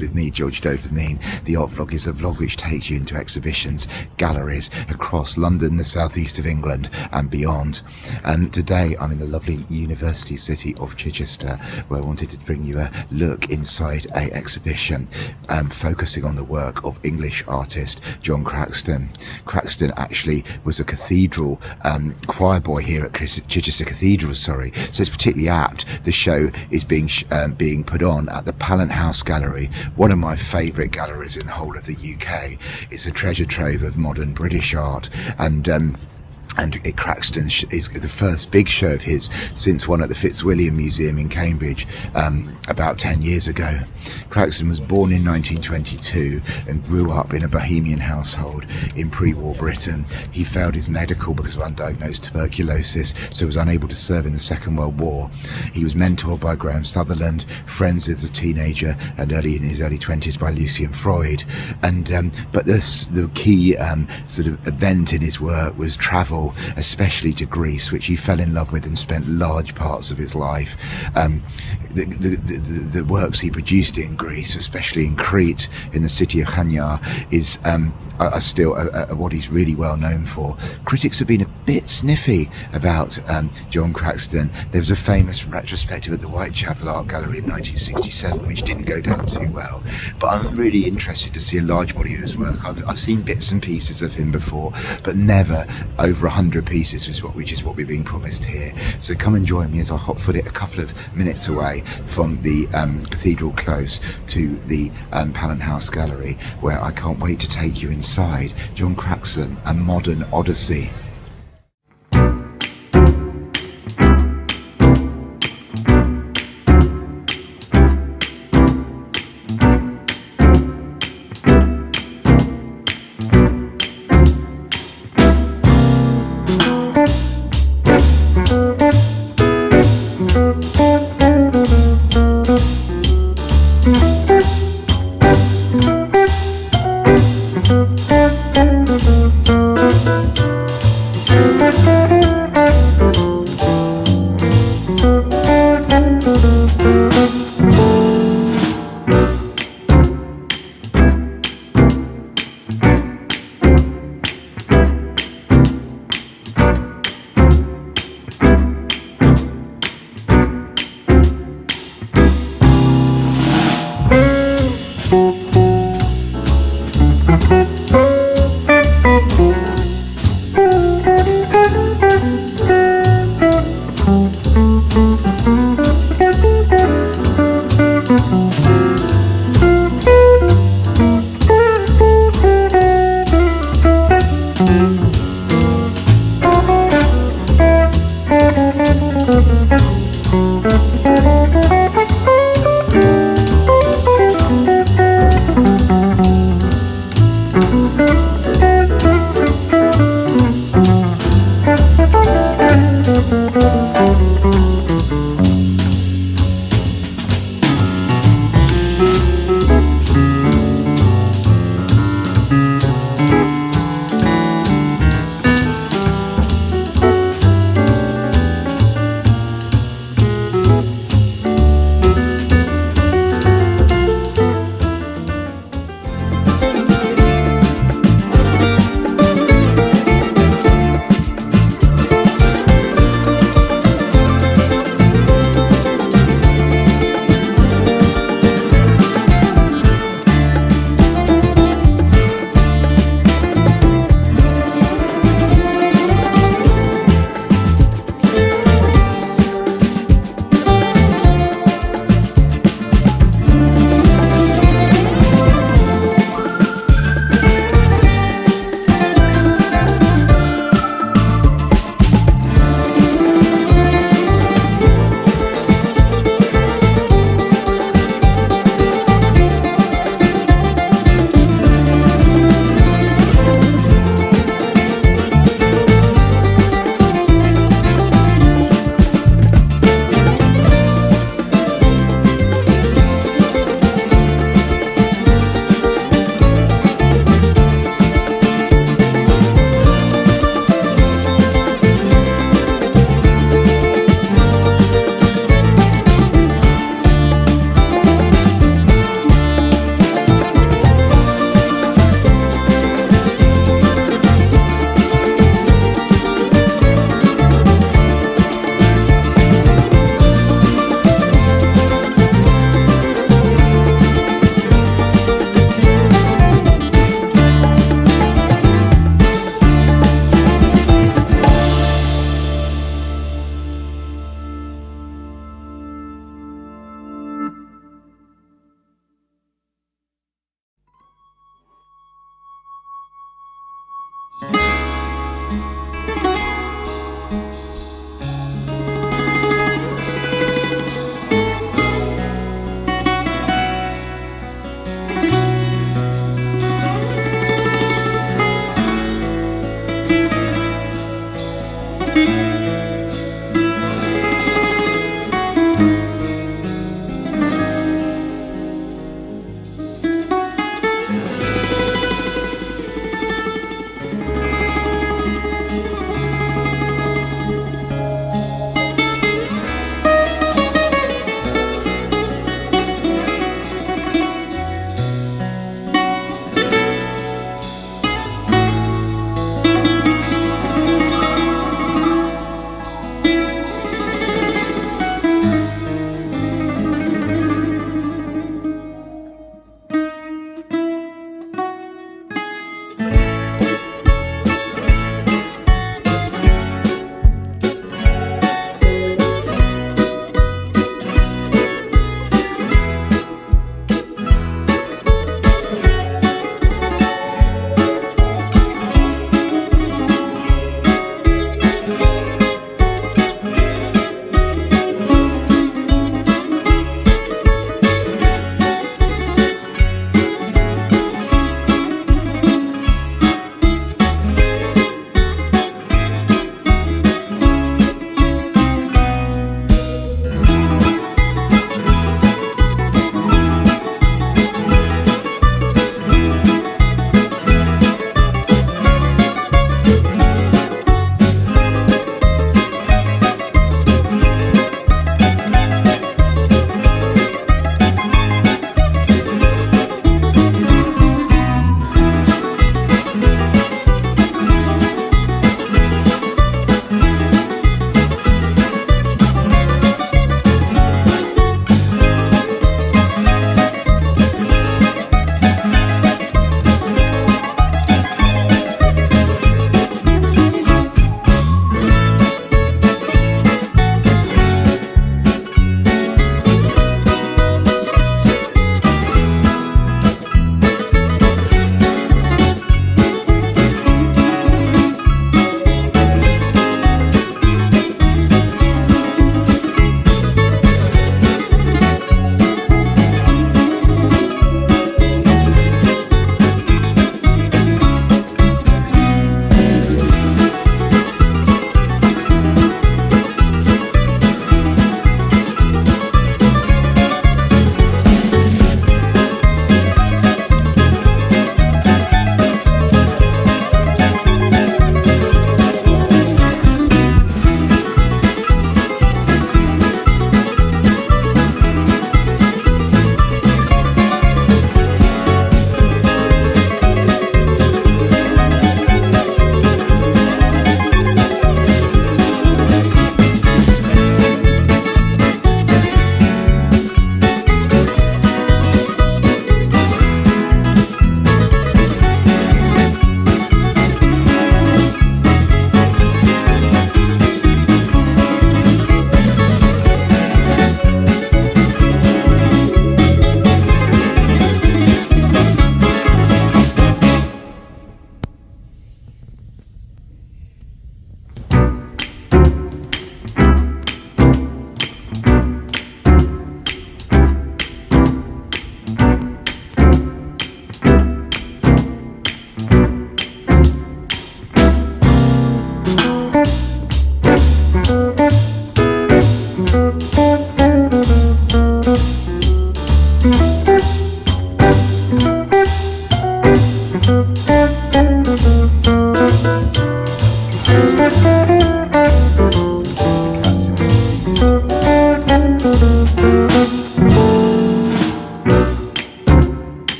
Vlogs with me, George Dopamine. The Art Vlog is a vlog which takes you into exhibitions, galleries across London, the southeast of England and beyond. And today I'm in the lovely university city of Chichester, where I wanted to bring you a look inside a exhibition focusing on the work of English artist John Craxton. Craxton actually was a cathedral choir boy here at Chichester Cathedral, so it's particularly apt. The show is being put on at the Pallant House Gallery, one of my favourite galleries in the whole of the UK. It's a treasure trove of modern British art, and Craxton is the first big show of his since one at the Fitzwilliam Museum in Cambridge about 10 years ago. Craxton was born in 1922 and grew up in a Bohemian household in pre-war Britain. He failed his medical because of undiagnosed tuberculosis, so was unable to serve in the Second World War. He was mentored by Graham Sutherland, friends as a teenager and in his early 20s by Lucian Freud. But the key sort of event in his work was travel, especially to Greece, which he fell in love with and spent large parts of his life. The works he produced in Greece, especially in Crete, in the city of Chania, are still what he's really well known for. Critics have been a bit sniffy about John Craxton. There was a famous retrospective at the Whitechapel Art Gallery in 1967 which didn't go down too well, but I'm really interested to see a large body of his work. I've seen bits and pieces of him before, but never over 100 pieces, which is what we're being promised here. So come and join me as I hot-foot it a couple of minutes away from the Cathedral Close to the Pallant House Gallery, where I can't wait to take you inside John Craxton, A Modern Odyssey.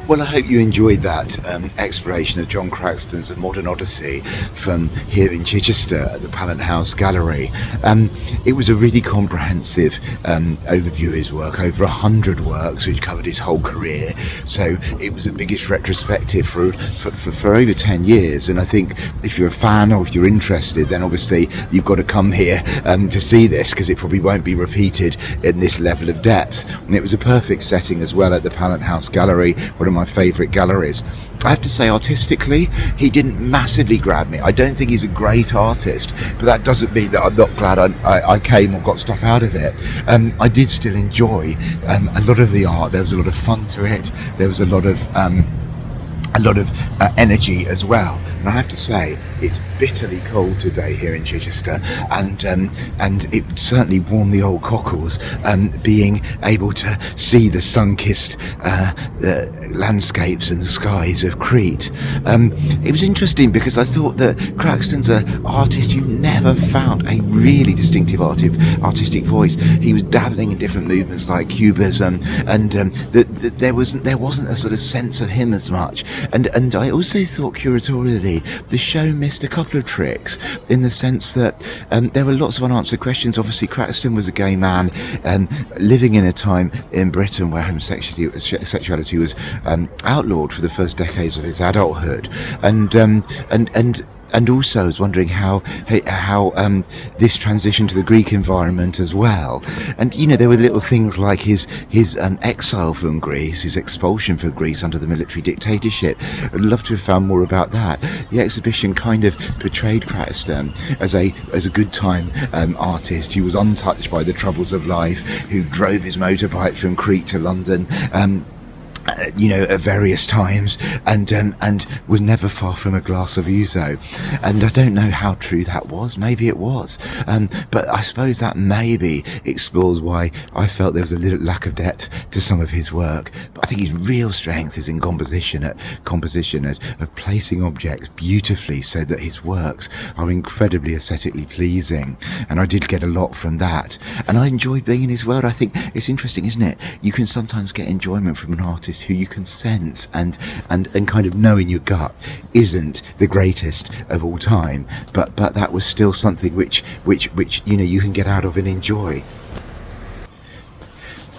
Well, I hope you enjoyed that exploration of John Craxton's A Modern Odyssey from here in Chichester at the Pallant House Gallery. It was a really comprehensive overview of his work, over 100 works which covered his whole career. So it was the biggest retrospective for over 10 years. And I think if you're a fan or if you're interested, then obviously you've got to come here to see this, because it probably won't be repeated in this level of depth. And it was a perfect setting as well at the Pallant House Gallery, one of my favourite galleries. I have to say, artistically, he didn't massively grab me. I don't think he's a great artist, but that doesn't mean that I'm not glad I came or got stuff out of it. I did still enjoy a lot of the art. There was a lot of fun to it. There was a lot of energy as well. And I have to say, it's bitterly cold today here in Chichester, and it certainly warmed the old cockles, being able to see the sun-kissed landscapes and skies of Crete. It was interesting because I thought that Craxton's an artist who never found a really distinctive artistic voice. He was dabbling in different movements like cubism, and there wasn't a sort of sense of him as much. And I also thought curatorially the show missed a couple of tricks, in the sense that there were lots of unanswered questions. Obviously, Craxton was a gay man living in a time in Britain where homosexuality was outlawed for the first decades of his adulthood, and also I was wondering how this transitioned to the Greek environment as well. And there were little things like his exile from Greece, his expulsion from Greece under the military dictatorship. I'd love to have found more about that. The exhibition kind of portrayed Craxton as a good time artist who was untouched by the troubles of life, who drove his motorbike from Crete to London at various times, and was never far from a glass of ouzo. And I don't know how true that was. Maybe it was, but I suppose that maybe explores why I felt there was a little lack of depth to some of his work. But I think his real strength is in composition, of placing objects beautifully so that his works are incredibly aesthetically pleasing. And I did get a lot from that, and I enjoyed being in his world. I think it's interesting, isn't it? You can sometimes get enjoyment from an artist who you can sense and kind of know in your gut isn't the greatest of all time, but that was still something which you can get out of and enjoy.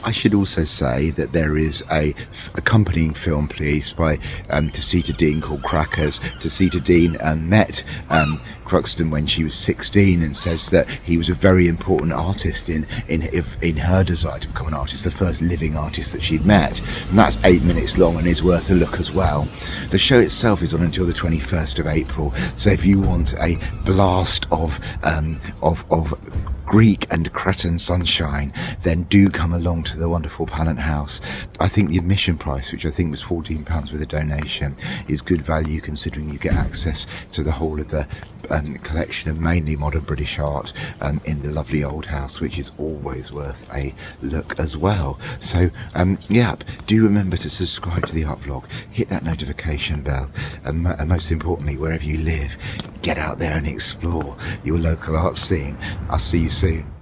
I should also say that there is a accompanying film piece by Tacita Dean called Crackers. Tacita Dean met Craxton when she was 16, and says that he was a very important artist in her desire to become an artist, the first living artist that she'd met. And that's 8 minutes long and is worth a look as well. The show itself is on until the 21st of April, so if you want a blast of Greek and Cretan sunshine, then do come along to the wonderful Pallant House. I think the admission price, which I think was £14 with a donation, is good value, considering you get access to the whole of the collection of mainly modern British art in the lovely old house, which is always worth a look as well. So do remember to subscribe to the art vlog, hit that notification bell, and most importantly, wherever you live, get out there and explore your local art scene. I'll see you soon.